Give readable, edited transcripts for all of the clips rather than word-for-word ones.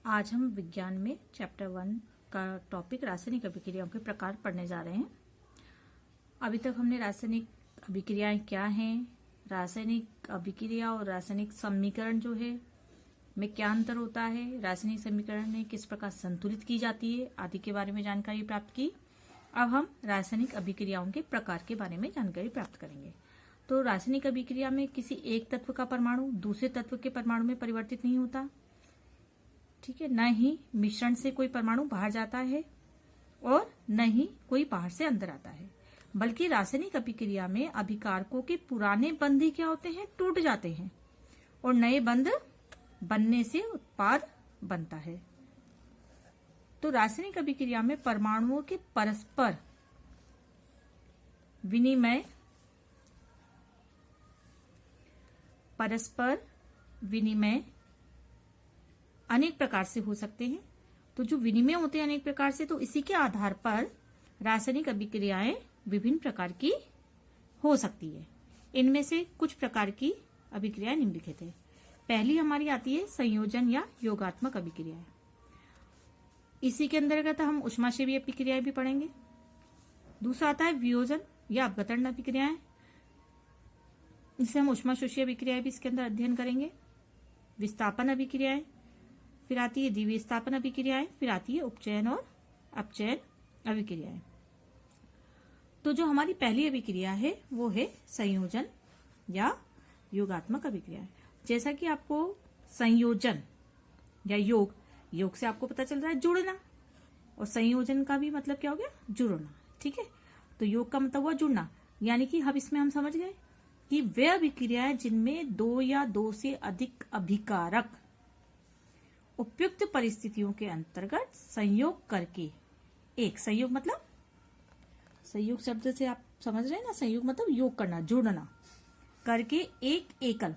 आज हम विज्ञान में चैप्टर 1 का टॉपिक रासायनिक अभिक्रियाओं के प्रकार पढ़ने जा रहे हैं। अभी तक हमने रासायनिक अभिक्रियाएं क्या हैं, रासायनिक अभिक्रिया और रासायनिक समीकरण जो है में क्या अंतर होता है, रासायनिक समीकरण में किस प्रकार संतुलित की जाती है आदि के बारे में जानकारी प्राप्त की। अब हम रासायनिक अभिक्रियाओं के प्रकार के बारे में जानकारी प्राप्त करेंगे। तो रासायनिक अभिक्रिया में किसी एक तत्व का परमाणु दूसरे तत्व के परमाणु में परिवर्तित नहीं होता, ठीक है। न ही मिश्रण से कोई परमाणु बाहर जाता है और न ही कोई बाहर से अंदर आता है, बल्कि रासायनिक अभिक्रिया में अभिकारकों के पुराने बंध ही क्या होते हैं, टूट जाते हैं और नए बंध बनने से उत्पाद बनता है। तो रासायनिक अभिक्रिया में परमाणुओं के परस्पर विनिमय अनेक प्रकार से हो सकते हैं। तो जो विनिमय होते हैं अनेक प्रकार से, तो इसी के आधार पर रासायनिक अभिक्रियाएं विभिन्न प्रकार की हो सकती है। इनमें से कुछ प्रकार की अभिक्रियाएं निम्नलिखित है। पहली हमारी आती है संयोजन या योगात्मक अभिक्रियाएं। इसी के अंतर्गत हम ऊष्माक्षेपीय अभिक्रियाएं भी पढ़ेंगे। दूसरा आता है वियोजन या अपघटन अभिक्रियाएं। इससे हम ऊष्माशोषीय अभिक्रियाएं भी इसके अंदर अध्ययन करेंगे। विस्थापन अभिक्रियाएं, फिर आती है द्विविस्थापन अभिक्रियाएं, फिर आती है उपचयन और अपचयन अभिक्रियाएं। तो जो हमारी पहली अभिक्रिया है वो है संयोजन या योगात्मक अभिक्रियाएं। जैसा कि आपको संयोजन या योग से आपको पता चल रहा है जुड़ना, और संयोजन का भी मतलब क्या हो गया, जुड़ना, ठीक है। तो योग का मतलब हुआ जुड़ना, यानी कि अब इसमें हम समझ गए कि वे अभिक्रियाएं जिनमें दो या दो से अधिक अभिकारक उपयुक्त परिस्थितियों के अंतर्गत संयोग करके एक, संयोग मतलब संयोग शब्द से आप समझ रहे हैं ना, संयोग मतलब योग करना, जुड़ना करके एक एकल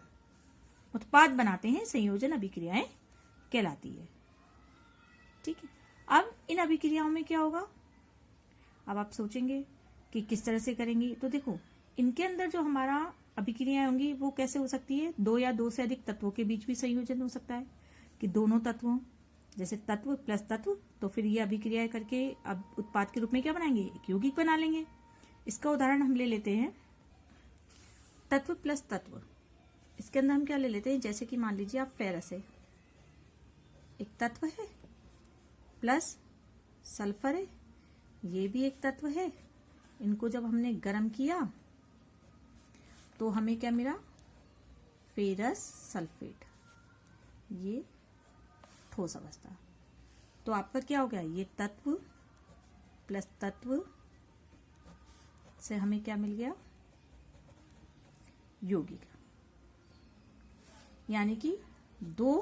उत्पाद बनाते हैं, संयोजन अभिक्रियाएं कहलाती है, ठीक है। अब इन अभिक्रियाओं में क्या होगा, अब आप सोचेंगे कि किस तरह से करेंगी। तो देखो, इनके अंदर जो हमारा अभिक्रियाएं होंगी वो कैसे हो सकती है, दो या दो से अधिक तत्वों के बीच भी संयोजन हो सकता है कि दोनों तत्वों, जैसे तत्व प्लस तत्व, तो फिर ये अभिक्रियाएं करके अब उत्पाद के रूप में क्या बनाएंगे, एक यौगिक बना लेंगे। इसका उदाहरण हम ले लेते हैं तत्व प्लस तत्व। इसके अंदर हम क्या ले लेते हैं, जैसे कि मान लीजिए आप फेरस है, एक तत्व है, प्लस सल्फर है, ये भी एक तत्व है। इनको जब हमने गर्म किया तो हमें क्या मिला, फेरस सल्फेट, ये ठोस अवस्था। तो आपका क्या हो गया, ये तत्व प्लस तत्व से हमें क्या मिल गया, यौगिक। यानी कि दो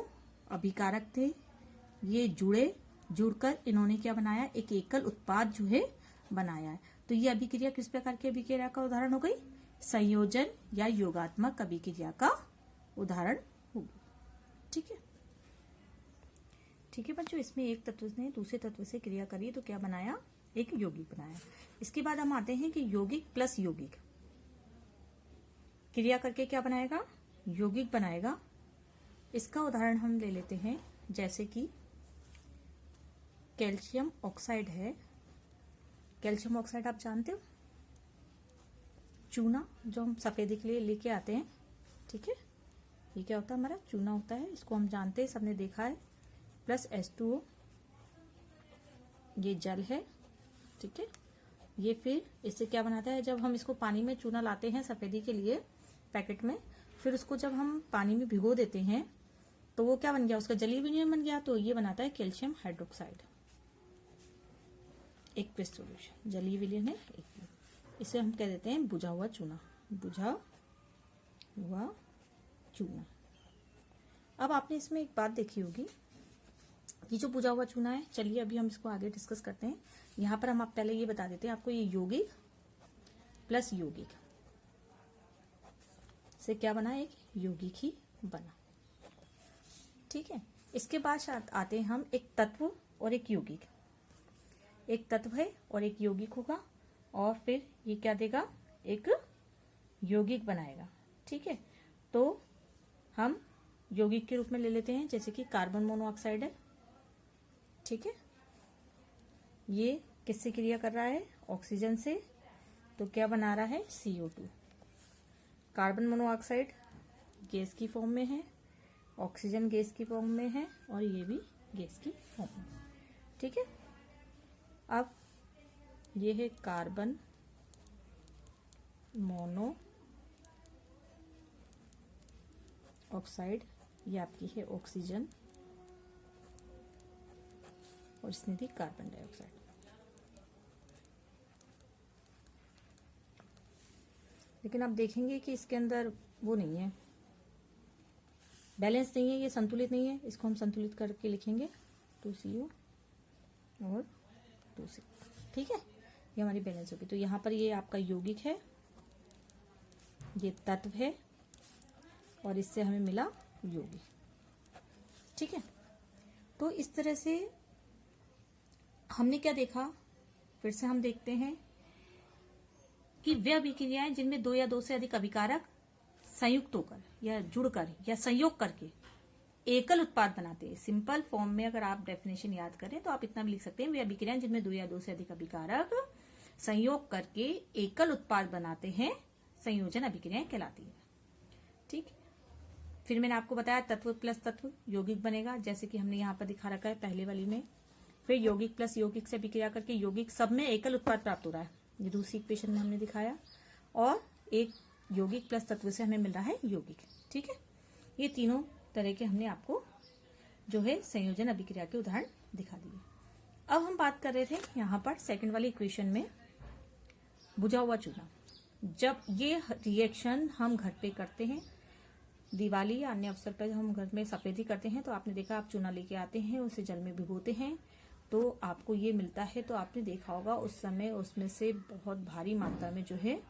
अभिकारक थे, ये जुड़कर इन्होंने क्या बनाया, एक एकल उत्पाद जो है बनाया है। तो ये अभिक्रिया किस प्रकार की अभिक्रिया का उदाहरण हो गई, संयोजन या योगात्मक अभिक्रिया का उदाहरण होगी, ठीक है। ठीक है बच्चों, इसमें एक तत्व ने दूसरे तत्व से क्रिया करी तो क्या बनाया, एक यौगिक बनाया। इसके बाद हम आते हैं कि यौगिक प्लस यौगिक क्रिया करके क्या बनाएगा, यौगिक बनाएगा। इसका उदाहरण हम ले लेते हैं, जैसे कि कैल्शियम ऑक्साइड है। कैल्शियम ऑक्साइड आप जानते हो, चूना जो हम सफेदी के लिए लेके आते हैं, ठीक है। ये क्या होता है, हमारा चूना होता है, इसको हम जानते हैं, सबने देखा है। प्लस H2O, ये जल है, ठीक है। ये फिर इससे क्या बनाता है, जब हम इसको पानी में चूना लाते हैं सफेदी के लिए पैकेट में, फिर उसको जब हम पानी में भिगो देते हैं तो वो क्या बन गया, उसका जलीय विलयन बन गया, तो ये बनाता है कैल्शियम हाइड्रोक्साइड, एक्वियस सॉल्यूशन, जलीय विलयन है एक्वियस। इसे हम कह देते हैं बुझा हुआ चूना, बुझा हुआ चूना। अब आपने इसमें एक बात देखी होगी कि जो बुझा हुआ चूना है, चलिए अभी हम इसको आगे डिस्कस करते हैं। यहाँ पर हम आप पहले ये बता देते हैं आपको, ये यौगिक प्लस यौगिक से क्या बना, एक यौगिक ही बना, ठीक है। इसके बाद आते हैं हम एक तत्व और एक यौगिक। एक तत्व है और एक यौगिक होगा, और फिर ये क्या देगा, एक यौगिक बनाएगा, ठीक है। तो हम यौगिक के रूप में ले लेते हैं, जैसे कि कार्बन मोनोऑक्साइड है, ठीक है, ये किससे क्रिया कर रहा है? ऑक्सीजन से। तो क्या बना रहा है? CO2। कार्बन मोनोऑक्साइड गैस की फॉर्म में है, ऑक्सीजन गैस की फॉर्म में है, और ये भी गैस की फॉर्म में। ठीक है, अब ये है कार्बन मोनो ऑक्साइड, ये आपकी है ऑक्सीजन, और इसमें थी कार्बन डाइऑक्साइड। लेकिन आप देखेंगे कि इसके अंदर वो नहीं है, बैलेंस नहीं है, ये संतुलित नहीं है। इसको हम संतुलित करके लिखेंगे 2CO और 2C। ठीक है, ये हमारी बैलेंस होगी। तो यहाँ पर ये आपका यौगिक है, ये तत्व है, और इससे हमें मिला यौगिक। ठीक है, तो इस तरह से हमने क्या देखा, फिर से हम देखते हैं कि वे अभिक्रियाएं जिनमें 2 या 2 से अधिक अभिकारक संयुक्त होकर या जुड़कर या संयोग करके एकल उत्पाद बनाते हैं। सिंपल फॉर्म में अगर आप डेफिनेशन याद करें तो आप इतना भी लिख सकते हैं, वे अभिक्रियाएं जिनमें 2 या 2 से अधिक अभिकारक संयोग करके एकल उत्पाद बनाते हैं, संयोजन अभिक्रियाएं कहलाती है। ठीक, फिर मैंने आपको बताया तत्व प्लस तत्व यौगिक बनेगा, जैसे कि हमने यहाँ पर दिखा रखा है पहले वाली में। फिर यौगिक प्लस यौगिक से अभिक्रिया करके यौगिक सब में एकल उत्पाद प्राप्त हो रहा है, ये दूसरी इक्वेशन में हमने दिखाया। और एक यौगिक प्लस तत्व से हमें मिल रहा है यौगिक। ठीक है, ये तीनों तरह के हमने आपको जो है संयोजन अभिक्रिया के उदाहरण दिखा दिए। अब हम बात कर रहे थे यहाँ पर सेकंड वाली इक्वेशन में बुझा हुआ चूना। जब ये रिएक्शन हम घर पे करते हैं, दिवाली या अन्य अवसर पर हम घर में सफेदी करते हैं, तो आपने देखा आप चूना लेके आते हैं, उसे जल में भिगोते हैं, तो आपको ये मिलता है। तो आपने देखा होगा उस समय उसमें से बहुत भारी मात्रा में जो है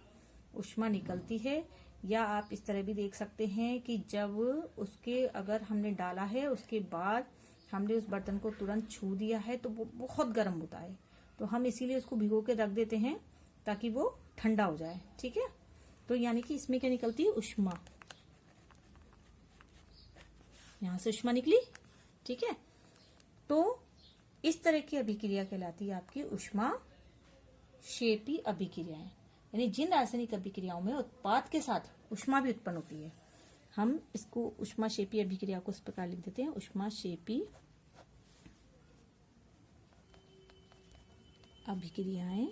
ऊष्मा निकलती है। या आप इस तरह भी देख सकते हैं कि जब उसके अगर हमने डाला है, उसके बाद हमने उस बर्तन को तुरंत छू दिया है, तो वो बहुत गर्म होता है। तो हम इसीलिए उसको भिगो के रख देते हैं ताकि वो ठंडा हो जाए। ठीक है, तो यानी कि इसमें क्या निकलती है? ऊष्मा। यहां से ऊष्मा निकली। ठीक है, तो इस तरह की अभिक्रिया कहलाती है आपकी ऊष्माक्षेपी अभिक्रियाएं। यानी जिन रासायनिक अभिक्रियाओं में उत्पाद के साथ ऊष्मा भी उत्पन्न होती है, हम इसको ऊष्माक्षेपी अभिक्रिया को इस प्रकार लिख देते हैं, ऊष्माक्षेपी अभिक्रियाएं।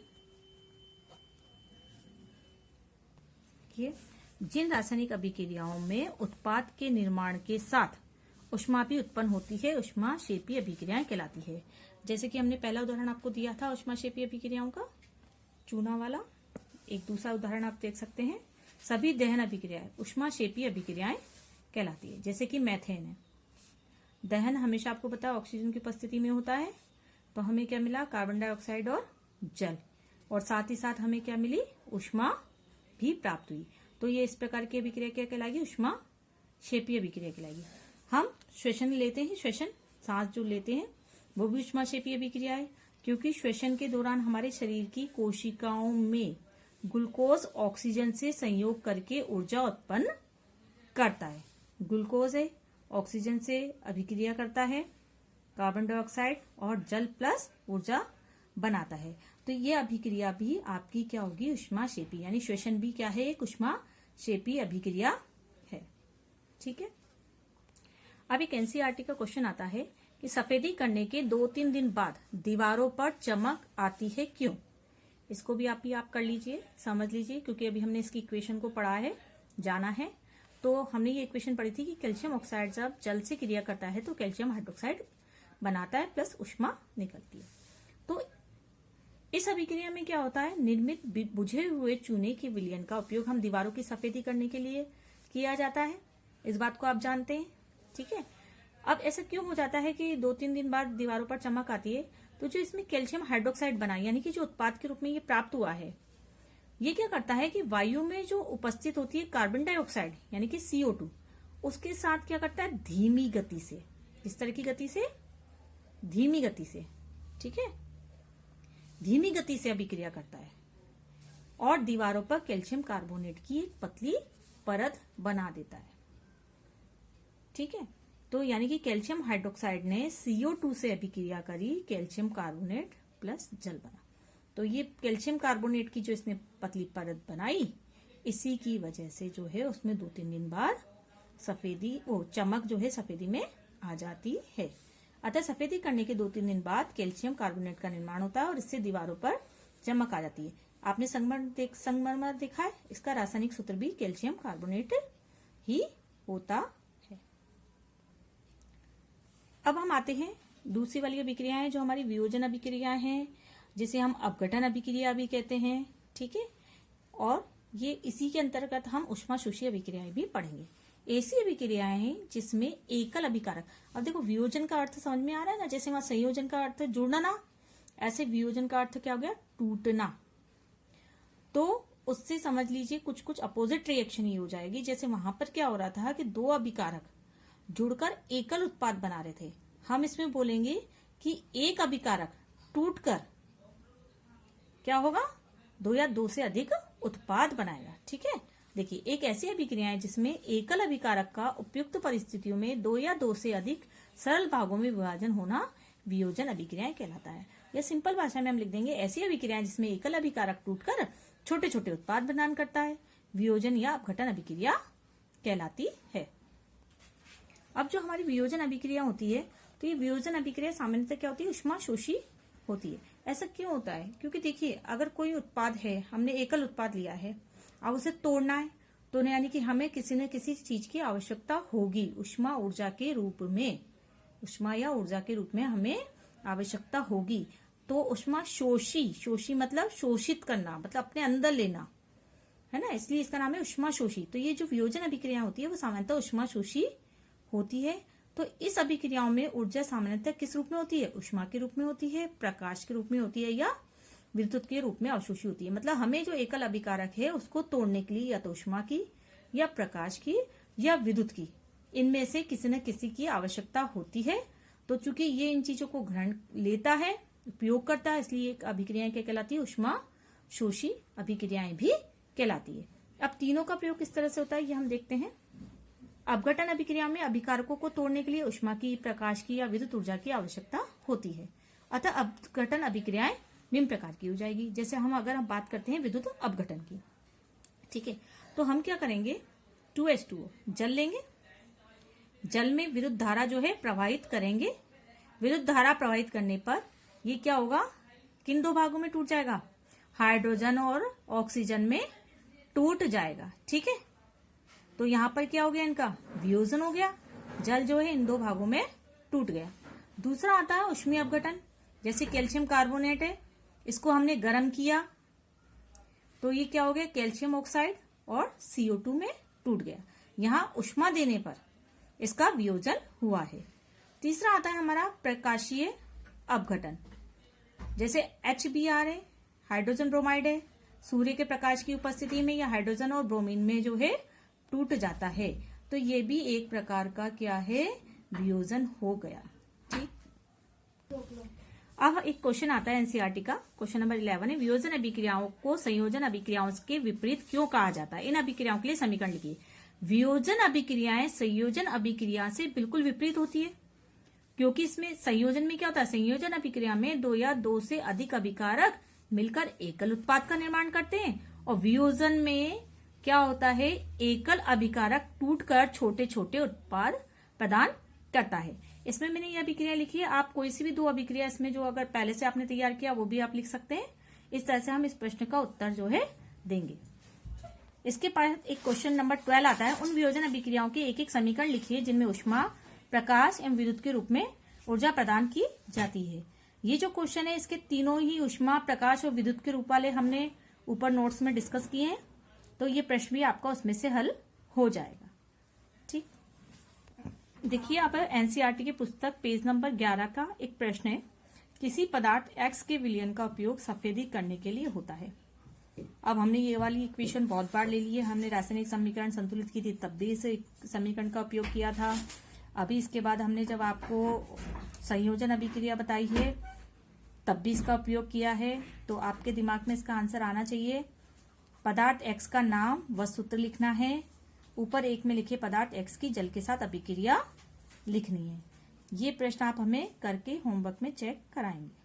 जिन रासायनिक अभिक्रियाओं में उत्पाद के निर्माण के साथ ऊष्मा भी उत्पन्न होती है, ऊष्माक्षेपी अभिक्रियाएं कहलाती है। जैसे कि हमने पहला उदाहरण आपको दिया था ऊष्माक्षेपी अभिक्रियाओं का, चूना वाला। एक दूसरा उदाहरण आप देख सकते हैं, सभी दहन अभिक्रियाएं ऊष्माक्षेपी अभिक्रियाएं कहलाती है। जैसे कि मैथेन है, दहन हमेशा आपको पता है ऑक्सीजन की उपस्थिति में होता है, तो हमें क्या मिला? कार्बन डाइऑक्साइड और जल, और साथ ही साथ हमें क्या मिली? ऊष्मा भी प्राप्त हुई। तो ये इस प्रकार की अभिक्रिया क्या कहलाएगी? ऊष्माक्षेपी अभिक्रिया कहलाएगी। हम श्वसन लेते हैं, श्वसन सांस जो लेते हैं वो भी ऊष्माक्षेपी अभिक्रिया है, क्योंकि श्वसन के दौरान हमारे शरीर की कोशिकाओं में ग्लूकोज ऑक्सीजन से संयोग करके ऊर्जा उत्पन्न करता है। ग्लूकोज है, ऑक्सीजन से अभिक्रिया करता है, कार्बन डाइऑक्साइड और जल प्लस ऊर्जा बनाता है। तो ये अभिक्रिया भी आपकी क्या होगी? ऊष्माक्षेपी। यानी श्वसन भी क्या है? एक ऊष्माक्षेपी अभिक्रिया है। ठीक है, अब एक एनसीईआरटी का क्वेश्चन आता है कि सफेदी करने के 2-3 दिन बाद दीवारों पर चमक आती है, क्यों? इसको भी आप कर लीजिए, समझ लीजिए, क्योंकि अभी हमने इसकी इक्वेशन को पढ़ा है, जाना है। तो हमने ये इक्वेशन पढ़ी थी कि कैल्शियम ऑक्साइड जब जल से क्रिया करता है तो कैल्शियम हाइड्रोक्साइड बनाता है, प्लस ऊष्मा निकलती है। तो इस अभिक्रिया में क्या होता है? निर्मित बुझे हुए चूने के विलयन का उपयोग हम दीवारों की सफेदी करने के लिए किया जाता है। इस बात को आप जानते हैं। ठीक है, अब ऐसा क्यों हो जाता है कि 2-3 दिन बाद दीवारों पर चमक आती है? तो जो इसमें कैल्शियम हाइड्रोक्साइड बना, यानी कि जो उत्पाद के रूप में ये प्राप्त हुआ है, ये क्या करता है कि वायु में जो उपस्थित होती है कार्बन डाइऑक्साइड यानी कि CO2, उसके साथ क्या करता है? धीमी गति से, इस तरह की गति से, धीमी गति से, ठीक है, धीमी गति से अभिक्रिया करता है और दीवारों पर कैल्शियम कार्बोनेट की एक पतली परत बना देता है। ठीक है, तो यानी कि कैल्शियम हाइड्रोक्साइड ने CO2 से अभिक्रिया करी, कैल्शियम कार्बोनेट प्लस जल बना। तो ये कैल्शियम कार्बोनेट की जो इसने पतली परत बनाई, इसी की वजह से जो है उसमें 2-3 दिन बाद सफेदी चमक जो है सफेदी में आ जाती है। अतः सफेदी करने के 2-3 दिन बाद कैल्शियम कार्बोनेट का निर्माण होता है और इससे दीवारों पर चमक आ जाती है। आपने संगमरमर देखा है, इसका रासायनिक सूत्र भी कैल्शियम कार्बोनेट ही होता है। अब हम आते हैं दूसरी वाली अभिक्रियाएं जो हमारी वियोजन अभिक्रियाएं हैं, जिसे हम अपघटन अभिक्रिया भी कहते हैं। ठीक है, और ये इसी के अंतर्गत हम ऊष्माशोषी अभिक्रियाएं भी पढ़ेंगे। ऐसी अभिक्रियाएं हैं जिसमें एकल अभिकारक, अब देखो वियोजन का अर्थ समझ में आ रहा है ना, जैसे वहां संयोजन का अर्थ जुड़ना ना, ऐसे वियोजन का अर्थ क्या हो गया, टूटना। तो उससे समझ लीजिए कुछ कुछ अपोजिट रिएक्शन ही हो जाएगी। जैसे वहां पर क्या हो रहा था कि 2 अभिकारक जुड़कर एकल उत्पाद बना रहे थे, हम इसमें बोलेंगे कि एक अभिकारक टूटकर क्या होगा, 2 या 2 से अधिक उत्पाद बनाएगा। ठीक है, देखिए एक ऐसी अभिक्रिया है जिसमें एकल अभिकारक का उपयुक्त परिस्थितियों में 2 या 2 से अधिक सरल भागों में विभाजन होना वियोजन अभिक्रियाएं कहलाता है। या सिंपल भाषा में हम लिख देंगे ऐसी अभिक्रियाएं जिसमें एकल अभिकारक टूटकर छोटे छोटे उत्पाद प्रदान करता है, वियोजन या अपघटन अभिक्रिया कहलाती है। अब जो हमारी वियोजन अभिक्रिया होती है, तो ये वियोजन अभिक्रिया सामान्यतः क्या होती है, ऊष्माशोषी होती है। ऐसा क्यों होता है, क्योंकि देखिए अगर कोई उत्पाद है, हमने एकल उत्पाद लिया है, अब उसे तोड़ना है, तो यानी कि हमें किसी न किसी चीज की आवश्यकता होगी, उष्मा ऊर्जा के रूप में, उष्मा या ऊर्जा के रूप में हमें आवश्यकता होगी। तो ऊष्माशोषी मतलब शोषित करना, मतलब अपने अंदर लेना, है ना, इसलिए इसका नाम है ऊष्माशोषी। तो ये जो वियोजन अभिक्रिया होती है वो सामान्यतः ऊष्माशोषी होती है। तो इस अभिक्रियाओं में ऊर्जा सामान्यतः किस रूप में होती है, उष्मा के रूप में होती है, प्रकाश के रूप में होती है, या विद्युत के रूप में अवशोषी होती है। मतलब हमें जो एकल अभिकारक है उसको तोड़ने के लिए या तो उष्मा की या प्रकाश की या विद्युत की, इनमें से किसी न किसी की आवश्यकता होती है। तो चूंकि ये इन चीजों को ग्रहण लेता है, उपयोग करता है, इसलिए अभिक्रियाएं क्या कहलाती है, ऊष्माशोषी अभिक्रियाएं भी कहलाती है। अब तीनों का प्रयोग किस तरह से होता है ये हम देखते हैं। अपघटन अभिक्रिया में अभिकारकों को तोड़ने के लिए उष्मा की, प्रकाश की या विद्युत ऊर्जा की आवश्यकता होती है। अतः अपघटन अभिक्रियाएं निम्न प्रकार की हो जाएगी। जैसे अगर हम बात करते हैं विद्युत अपघटन की, ठीक है, तो हम क्या करेंगे, 2H2O जल लेंगे, जल में विद्युत धारा जो है प्रवाहित करेंगे। विद्युत धारा प्रवाहित करने पर ये क्या होगा, किन 2 भागों में टूट जाएगा, हाइड्रोजन और ऑक्सीजन में टूट जाएगा। ठीक है, तो यहां पर क्या हो गया, इनका वियोजन हो गया, जल जो है इन 2 भागों में टूट गया। दूसरा आता है ऊष्मीय अपघटन। जैसे कैल्शियम कार्बोनेट है, इसको हमने गर्म किया तो ये क्या हो गया, कैल्शियम ऑक्साइड और CO2 में टूट गया। यहां उष्मा देने पर इसका वियोजन हुआ है। तीसरा आता है हमारा प्रकाशीय अपघटन। जैसे HBr है, हाइड्रोजन ब्रोमाइड है, सूर्य के प्रकाश की उपस्थिति में या हाइड्रोजन और ब्रोमीन में जो है टूट जाता है, तो ये भी एक प्रकार का क्या है, वियोजन हो गया। ठीक, अब एक क्वेश्चन आता है एनसीईआरटी का, क्वेश्चन नंबर 11 है, वियोजन अभिक्रियाओं को संयोजन अभिक्रियाओं के विपरीत क्यों कहा जाता है। इन अभिक्रियाओं के लिए समीकरण लिखिए। वियोजन अभिक्रियाएं संयोजन अभिक्रिया से बिल्कुल विपरीत होती है, क्योंकि इसमें संयोजन में क्या होता है, संयोजन अभिक्रिया में 2 या 2 से अधिक अभिकारक मिलकर एकल उत्पाद का निर्माण करते हैं, और वियोजन में क्या होता है, एकल अभिकारक टूटकर छोटे छोटे उत्पाद प्रदान करता है। इसमें मैंने यह अभिक्रिया लिखी है, आप कोई सी भी 2 अभिक्रिया इसमें जो अगर पहले से आपने तैयार किया वो भी आप लिख सकते हैं। इस तरह से हम इस प्रश्न का उत्तर जो है देंगे। इसके बाद एक क्वेश्चन नंबर 12 आता है, उन वियोजन अभिक्रियाओं के एक एक समीकरण लिखिए जिनमें उष्मा, प्रकाश एवं विद्युत के रूप में ऊर्जा प्रदान की जाती है। ये जो क्वेश्चन है इसके तीनों ही उष्मा, प्रकाश और विद्युत के रूप वाले हमने ऊपर नोट्स में डिस्कस किए हैं, तो ये प्रश्न भी आपका उसमें से हल हो जाएगा। ठीक, देखिए आप एनसीईआरटी की पुस्तक पेज नंबर 11 का एक प्रश्न है, किसी पदार्थ X के विलयन का उपयोग सफेदी करने के लिए होता है। अब हमने ये वाली इक्वेशन बहुत बार ले ली है, हमने रासायनिक समीकरण संतुलित की थी तब भी इस समीकरण का उपयोग किया था। अभी इसके बाद हमने जब आपको संयोजन अभिक्रिया बताई है तब भी इसका उपयोग किया है। तो आपके दिमाग में इसका आंसर आना चाहिए, पदार्थ X का नाम व सूत्र लिखना है। ऊपर 1 में लिखे पदार्थ X की जल के साथ अभिक्रिया लिखनी है। ये प्रश्न आप हमें करके होमवर्क में चेक कराएंगे।